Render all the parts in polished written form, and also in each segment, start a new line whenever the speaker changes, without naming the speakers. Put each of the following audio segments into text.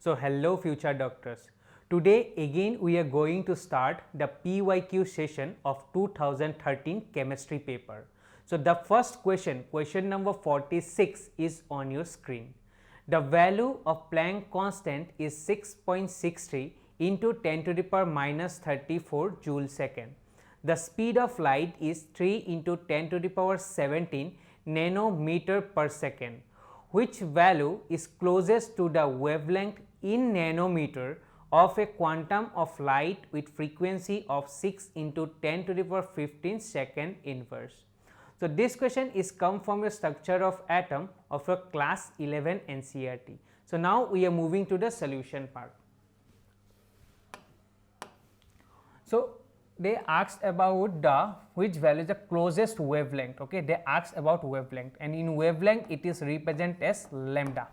So hello future doctors. Today again we are going to start the PYQ session of 2013 chemistry paper. So the first question number 46 is on your screen. The value of Planck constant is 6.63 into 10 to the power minus 34 joule second. The speed of light is 3 into 10 to the power 17 nanometer per second. Which value is closest to the wavelength in nanometer of a quantum of light with frequency of 6 into 10 to the power 15 second inverse. So this question is come from a structure of atom of a class 11 NCERT. So now we are moving to the solution part. So they asked about the which value is the closest wavelength. Okay, they asked about wavelength, and in wavelength it is represented as lambda.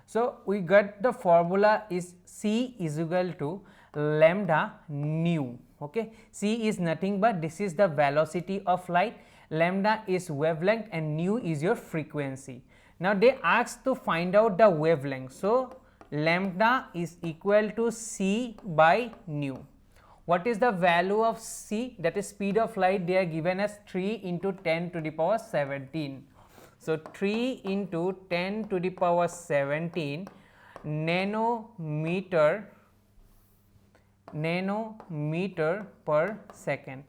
So we got the formula is C is equal to lambda nu. Okay, C is nothing but this is the velocity of light, lambda is wavelength, and nu is your frequency. Now they asked to find out the wavelength. So lambda is equal to C by nu. What is the value of C? That is speed of light. They are given as 3 into 10 to the power 17. So 3 into 10 to the power 17 nanometer per second.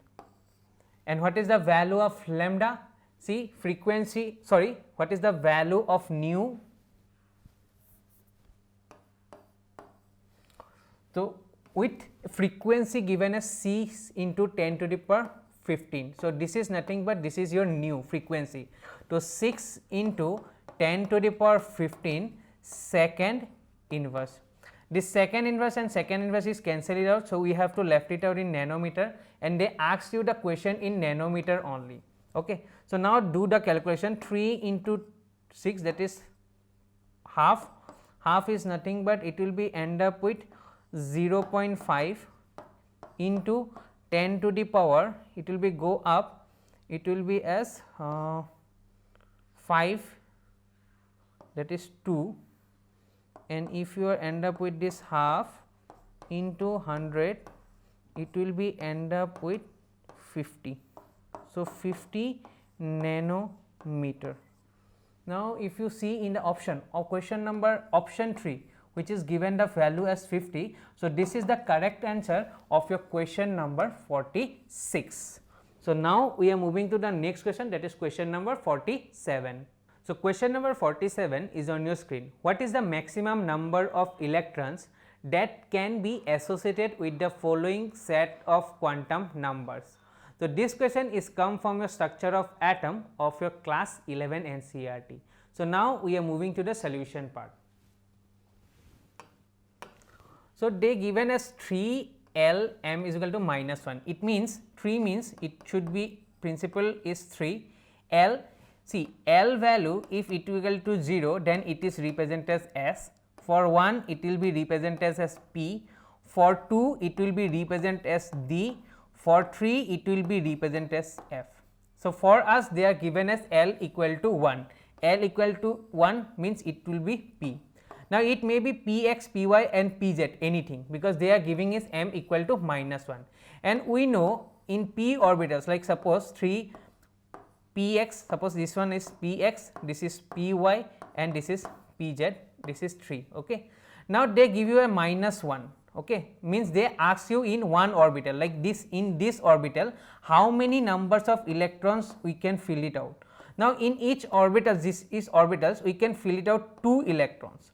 And what is the value of lambda? See, frequency, sorry, what is the value of nu? So with frequency given as C into 10 to the power 15. So this is nothing but this is your nu frequency. So 6 into 10 to the power 15 second inverse. This second inverse and second inverse is cancelled out. So we have to left it out in nanometer, and they asked you the question in nanometer only. Okay. So now do the calculation. 3 into 6, that is half. Half is nothing but it will be end up with 0.5 into 10 to the power, it will be go up, it will be as 5, that is 2, and if you end up with this half into 100, it will be end up with 50. So 50 nanometer. Now if you see in the option of question number option 3, which is given the value as 50. So this is the correct answer of your question number 46. So now we are moving to the next question, that is question number 47. So question number 47 is on your screen. What is the maximum number of electrons that can be associated with the following set of quantum numbers? So this question is come from your structure of atom of your class 11 NCERT. So now we are moving to the solution part. So they given as 3 L m is equal to minus 1. It means 3 means it should be principal is 3 L. See, L value if it is equal to 0, then it is represented as S. For 1 it will be represented as P. For 2 it will be represented as D. For 3 it will be represented as F. So for us they are given as L equal to 1. L equal to 1 means it will be P. Now it may be Px, Py and Pz anything, because they are giving is m equal to minus 1, and we know in p orbitals, like suppose 3 Px, suppose this one is Px, this is Py and this is Pz, this is 3. Okay. Now they give you a minus 1, okay, means they ask you in one orbital, like this, in this orbital how many numbers of electrons we can fill it out. Now in each orbital, this is orbitals, we can fill it out 2 electrons.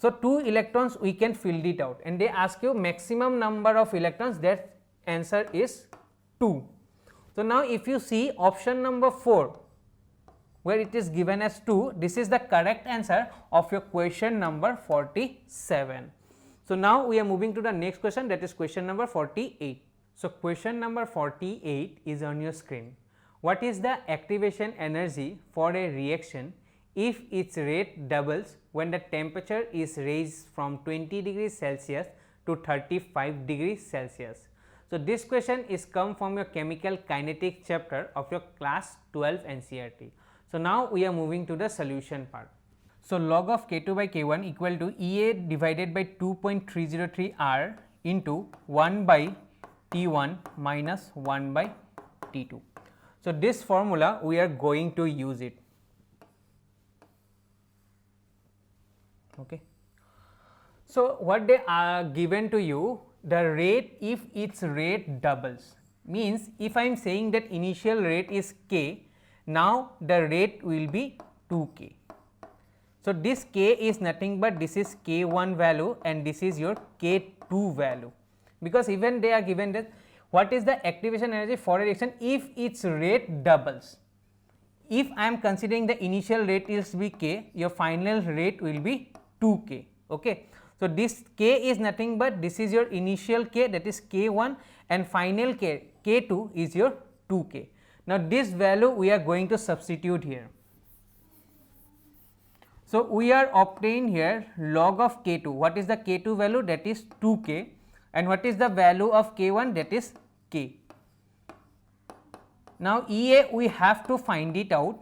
So 2 electrons we can fill it out, and they ask you maximum number of electrons, that answer is 2. So now if you see option number 4 where it is given as 2, this is the correct answer of your question number 47. So now we are moving to the next question, that is question number 48. So question number 48 is on your screen. What is the activation energy for a reaction if its rate doubles when the temperature is raised from 20 degrees Celsius to 35 degrees Celsius? So this question is come from your chemical kinetic chapter of your class 12 NCERT. So now we are moving to the solution part. So, log of K2 by K1 equal to EA divided by 2.303 R into 1 by T1 minus 1 by T2. So, this formula we are going to use it. Okay. So, what they are given to you, the rate, if its rate doubles, means if I am saying that initial rate is k, now the rate will be 2k. So, this k is nothing but this is k1 value and this is your k2 value, because even they are given that what is the activation energy for a reaction if its rate doubles. If I am considering the initial rate is be k, your final rate will be 2k. Okay. So, this k is nothing but this is your initial k, that is k1, and final k, k2 is your 2k. Now, this value we are going to substitute here. So, we are obtained here log of k2. What is the k2 value? That is 2k, and what is the value of k1? That is k. Now, EA we have to find it out.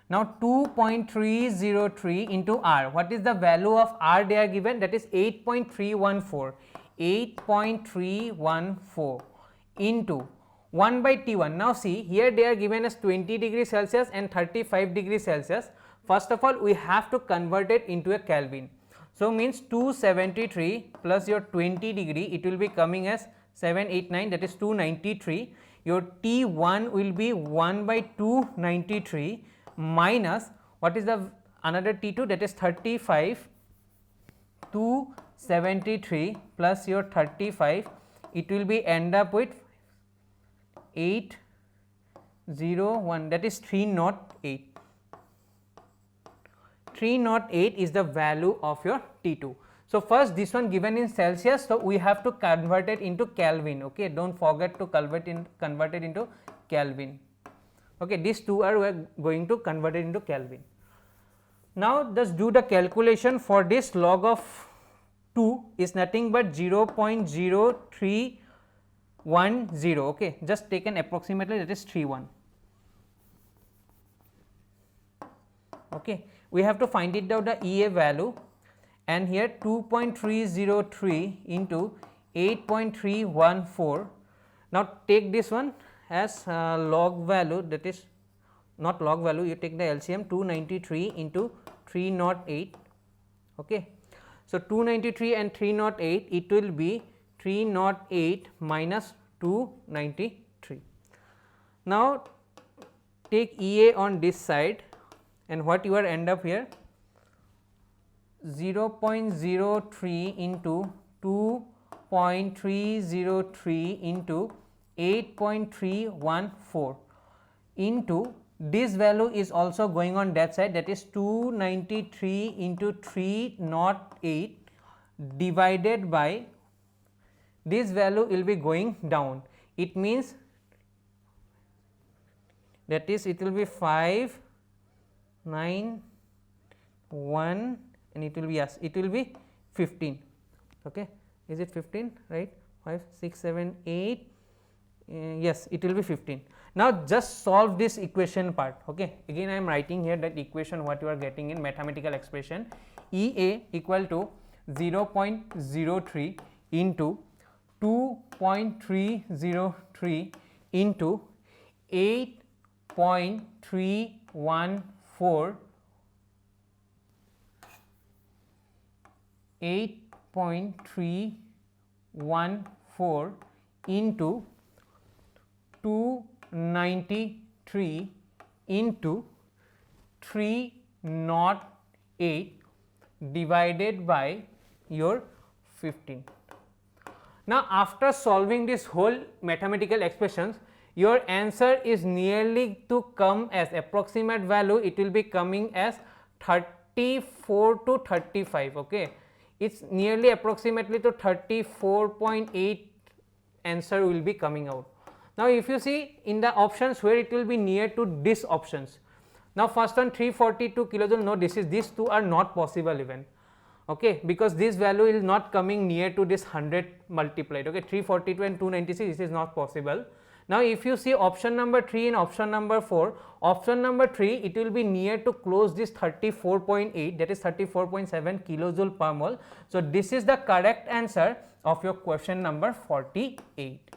Now, 2.303 into R, what is the value of R they are given? That is 8.314, 8.314 into 1 by T1. Now, see here they are given as 20 degrees Celsius and 35 degrees Celsius. First of all, we have to convert it into a Kelvin. So, means 273 plus your 20 degree, it will be coming as 789, that is 293. Your T1 will be 1 by 293 minus what is the another T2, that is 35, 273 plus your 35, it will be end up with 801, that is 308. 308 is the value of your T2. So, first this one given in Celsius, so we have to convert it into Kelvin. Okay, do not forget to convert it into Kelvin. Okay, these two are we are going to convert it into Kelvin. Now, just do the calculation for this log of 2 is nothing but 0.0310. Okay, just taken approximately, that is 31. Okay, we have to find it out the EA value, and here 2.303 into 8.314. Now, take this one as log value, that is not log value, you take the LCM 293 into 308. Okay. So, 293 and 308, it will be 308 minus 293. Now, take EA on this side, and what you are end up here 0.03 into 2.303 into 8.314 into this value is also going on that side, that is 293 into 308 divided by this value will be going down. It means that is it will be 591 and it will be, yes, it will be 15. Okay, is it 15, right? 5, 6, 7, 8. Yes, it will be 15. Now, just solve this equation part. Okay, again I am writing here that equation what you are getting in mathematical expression. EA equal to 0.03 into 2.303 into 8.314 into 293 into 308 divided by your 15. Now, after solving this whole mathematical expressions, your answer is nearly to come as approximate value, it will be coming as 34 to 35. Okay, it is nearly approximately to 34.8 answer will be coming out. Now, if you see in the options where it will be near to these options. Now, first one 342 kilojoule, no, these two are not possible even. Okay, because this value is not coming near to this 100 multiplied. Okay, 342 and 296, this is not possible. Now, if you see option number 3 and option number 4, option number 3 it will be near to close this 34.8, that is 34.7 kilojoule per mole. So, this is the correct answer of your question number 48.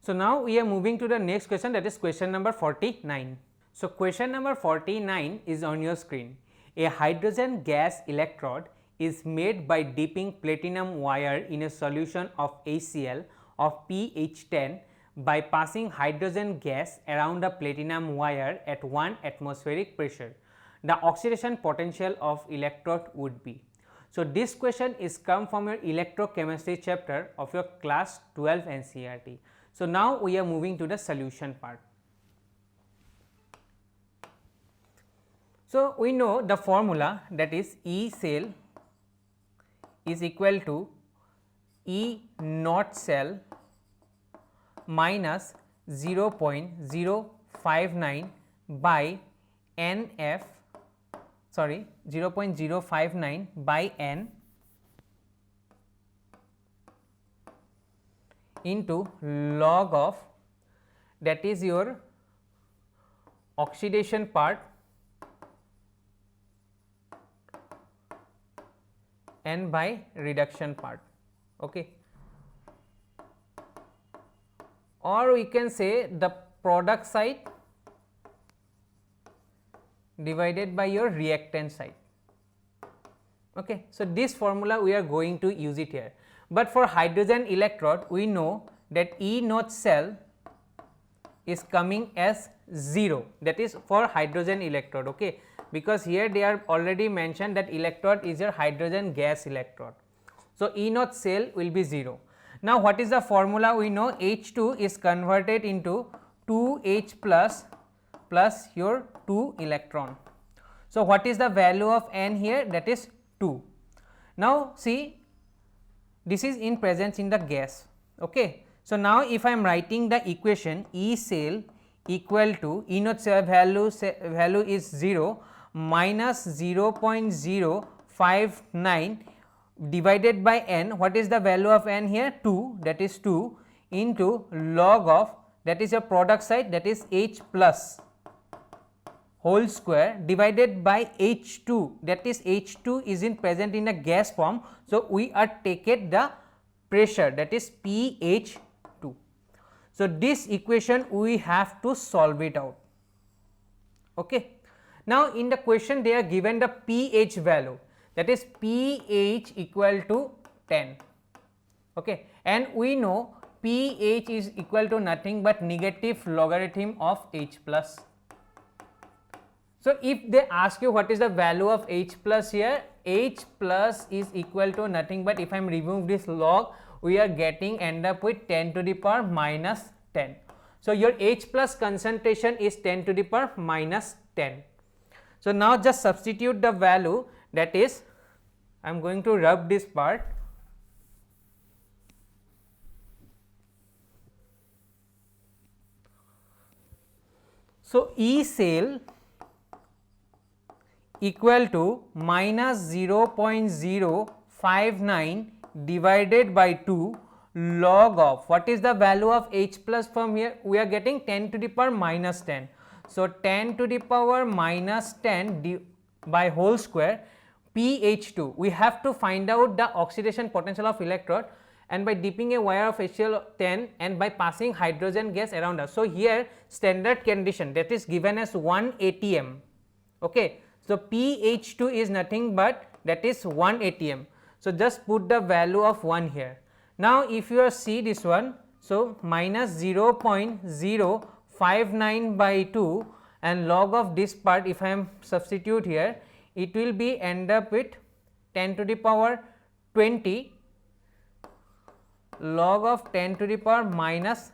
So, now we are moving to the next question, that is question number 49. So, question number 49 is on your screen. A hydrogen gas electrode is made by dipping platinum wire in a solution of HCl of pH 10 by passing hydrogen gas around the platinum wire at 1 atmospheric pressure. The oxidation potential of electrode would be. So, this question is come from your electrochemistry chapter of your class 12 NCERT. So, now we are moving to the solution part. So, we know the formula, that is E cell is equal to E naught cell minus 0.059 by NF, sorry 0.059 by N into log of, that is your oxidation part and by reduction part. Okay. Or we can say the product side divided by your reactant side. Okay. So, this formula we are going to use it here, but for hydrogen electrode we know that E naught cell is coming as 0, that is for hydrogen electrode. Okay. Because here they are already mentioned that electrode is your hydrogen gas electrode. So, E naught cell will be 0. Now, what is the formula? We know H2 is converted into 2H plus your 2 electron. So, what is the value of N here? That is 2. Now, see, this is in presence in the gas. Okay. So, now if I am writing the equation E cell equal to E naught cell value is 0 minus 0.059 divided by N. What is the value of N here? 2, that is 2 into log of, that is your product side, that is H plus whole square divided by H2, that is H2 is in present in a gas form. So, we are taking the pressure, that is pH 2. So, this equation we have to solve it out. Okay. Now, in the question they are given the pH value, that is pH equal to 10. Okay. And we know pH is equal to nothing but negative logarithm of H plus. So, if they ask you what is the value of H plus here, H plus is equal to nothing but if I am remove this log, we are getting end up with 10 to the power minus 10. So, your H plus concentration is 10 to the power minus 10. So, now just substitute the value, that is I am going to rub this part. So, E cell equal to minus 0.059 divided by 2 log of, what is the value of H plus from here? We are getting 10 to the power minus 10. So, 10 to the power minus 10 by whole square pH 2. We have to find out the oxidation potential of electrode, and by dipping a wire of HCl 10 and by passing hydrogen gas around us. So, here standard condition, that is given as 1 atm. Okay. So, pH 2 is nothing but that is 1 atm. So, just put the value of 1 here. Now, if you see this one, so minus 0.059 by 2 and log of this part, if I am substitute here, it will be end up with 10 to the power 20 log of 10 to the power minus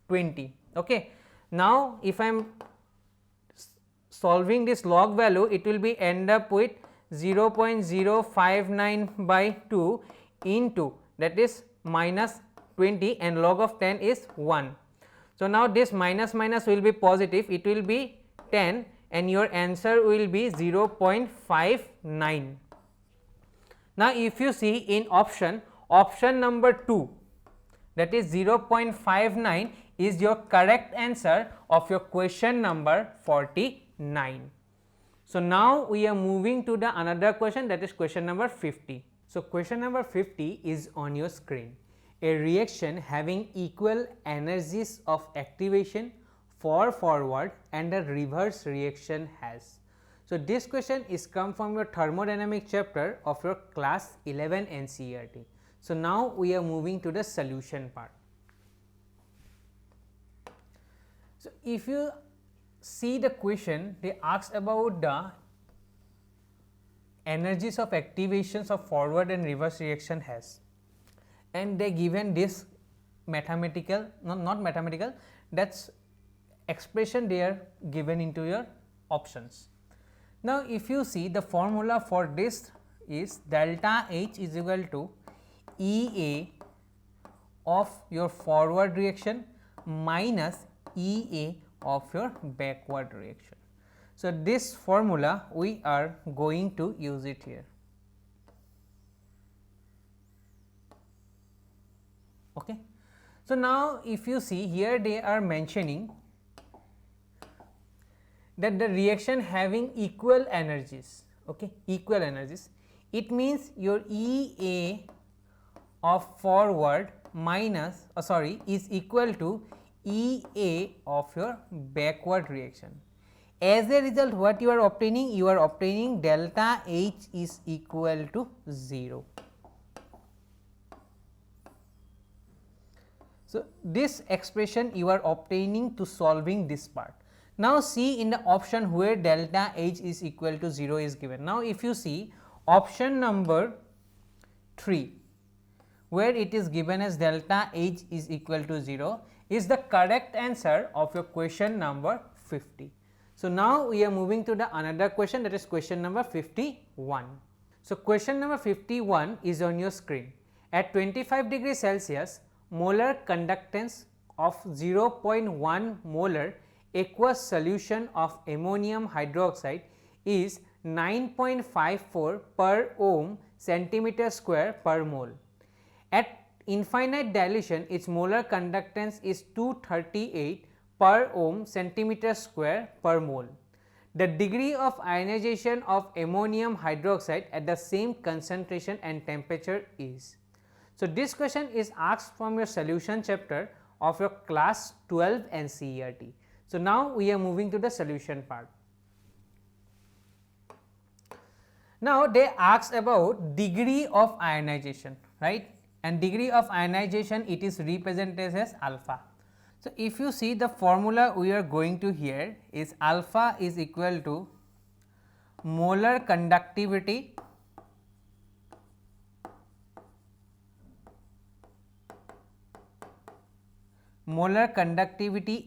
20. Okay. Now, if I am solving this log value, it will be end up with 0.059 by 2 into, that is minus 20 and log of 10 is 1. So, now this minus minus will be positive, it will be 10 and your answer will be 0.59. Now, if you see in option number 2, that is 0.59 is your correct answer of your question number 49. So, now we are moving to the another question, that is question number 50. So, question number 50 is on your screen. A reaction having equal energies of activation for forward and a reverse reaction has. So, this question is come from your thermodynamic chapter of your class 11 NCERT. So, now we are moving to the solution part. So, if you see the question, they ask about the energies of activations of forward and reverse reaction has, and they given this mathematical, not mathematical, that is expression they are given into your options. Now, if you see the formula for this is delta H is equal to EA of your forward reaction minus EA of your backward reaction. So, this formula we are going to use it here. Okay. So, now if you see here they are mentioning that the reaction having equal energies, okay, equal energies, it means your EA of forward minus is equal to EA of your backward reaction. As a result, what you are obtaining? You are obtaining delta H is equal to 0. So, this expression you are obtaining to solving this part. Now, see in the option where delta H is equal to 0 is given. Now, if you see option number 3 where it is given as delta H is equal to 0 is the correct answer of your question number 50. So, now we are moving to the another question, that is question number 51. So, question number 51 is on your screen. At 25 degrees Celsius, molar conductance of 0.1 molar aqueous solution of ammonium hydroxide is 9.54 per ohm centimeter square per mole. At infinite dilution, its molar conductance is 238 per ohm centimeter square per mole. The degree of ionization of ammonium hydroxide at the same concentration and temperature is. So, this question is asked from your solution chapter of your class 12 NCERT. So, now we are moving to the solution part. Now, they ask about degree of ionization, right, and degree of ionization it is represented as alpha. So, if you see the formula we are going to here is alpha is equal to molar conductivity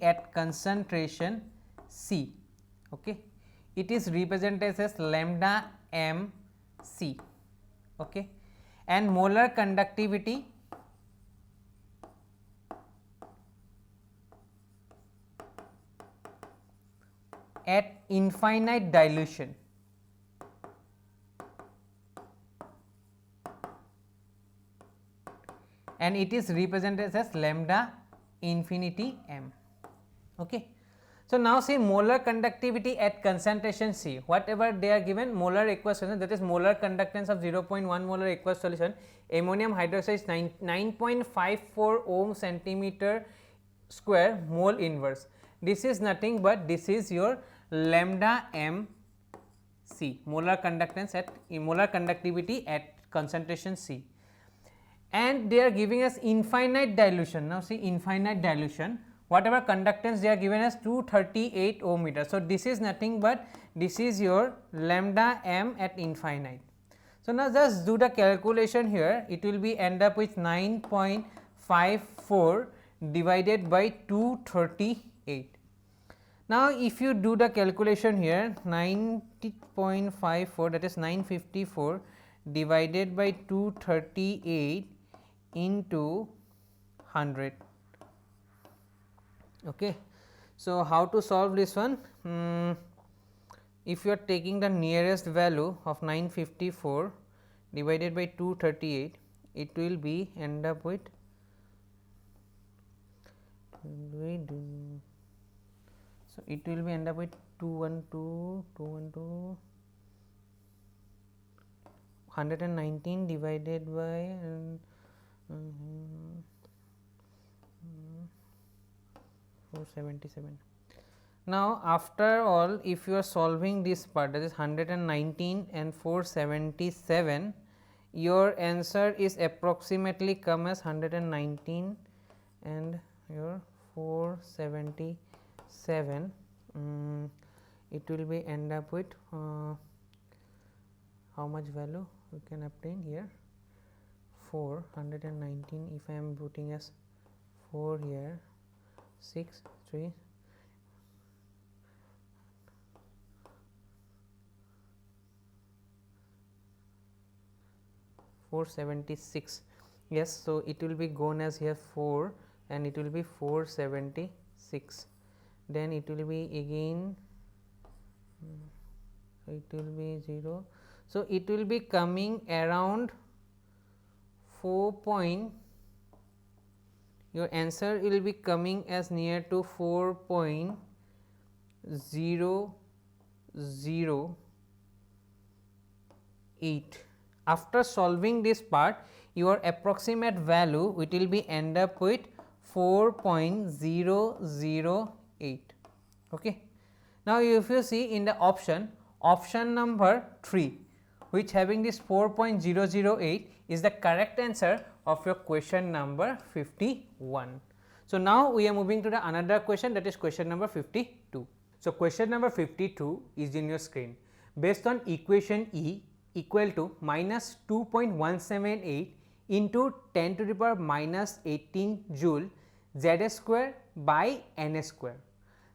at concentration C. Okay. It is represented as lambda m C, okay, and molar conductivity at infinite dilution and it is represented as lambda infinity m. Okay. So, now see molar conductivity at concentration C, whatever they are given molar aqueous solution, that is molar conductance of 0.1 molar aqueous solution ammonium hydroxide is 9.54 ohm centimeter square mole inverse. This is nothing but this is your lambda m C, molar conductance at molar conductivity at concentration C, and they are giving us infinite dilution. Now, see infinite dilution, whatever conductance they are given as 238 ohm meter. So, this is nothing but this is your lambda m at infinite. So, now just do the calculation here, it will be end up with 9.54 divided by 238. Now, if you do the calculation here 90.54, that is 954 divided by 238 into 100. Okay. So, how to solve this one? If you are taking the nearest value of 954 divided by 238, it will be end up with we do? So it will be end up with 212, 119 divided by 477. Now after all, if you are solving this part, that is 119 and 477, your answer is approximately come as 119 and your 477. It will be end up with how much value we can obtain here? 419. If I am putting as 4 here, 6, 3, 476. Yes, so it will be gone as here 4 and it will be 476. Then it will be again, so it will be 0. So it will be coming around 4 point, your answer will be coming as near to 4.008. After solving this part, your approximate value it will be end up with 4.008. Okay. Now if you see in the option number 3, which having this 4.008 is the correct answer of your question number 51. So now we are moving to the another question, that is question number 52. So question number 52 is in your screen. Based on equation E equal to minus 2.178 into 10 to the power minus 18 joule Z square by N square.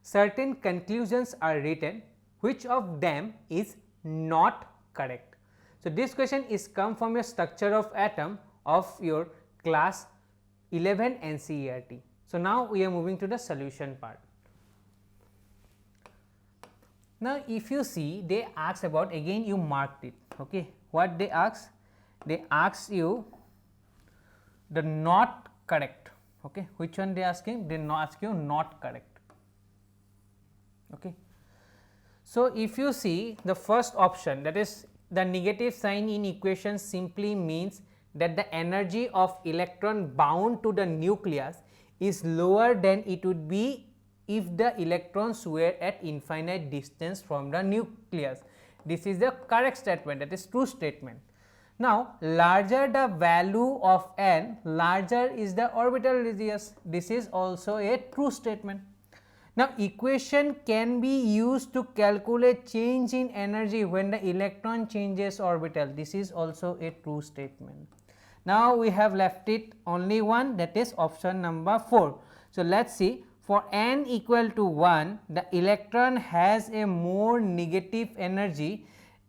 Certain conclusions are written, which of them is not correct? So this question is come from your structure of atom of your class 11 NCERT. So now we are moving to the solution part. Now if you see, they ask about, again you marked it, okay. What they ask? They ask you the not correct, okay. Which one they asking? They ask you not correct, okay. So if you see the first option, that is the negative sign in equation simply means that the energy of electron bound to the nucleus is lower than it would be if the electrons were at infinite distance from the nucleus. This is the correct statement, that is true statement. Now larger the value of n, larger is the orbital radius. This is also a true statement. Now equation can be used to calculate change in energy when the electron changes orbital. This is also a true statement. Now we have left it only one, that is option number 4. So let us see, for n equal to 1, the electron has a more negative energy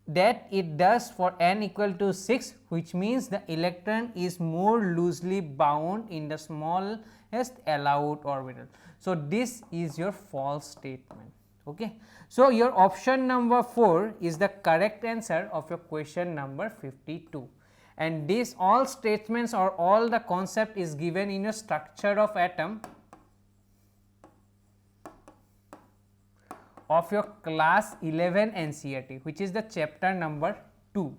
that it does for n equal to 6, which means the electron is more loosely bound in the smallest allowed orbital. So this is your false statement, okay. So your option number 4 is the correct answer of your question number 52, and these all statements or all the concept is given in your structure of atom of your class 11 NCERT, which is the chapter number 2.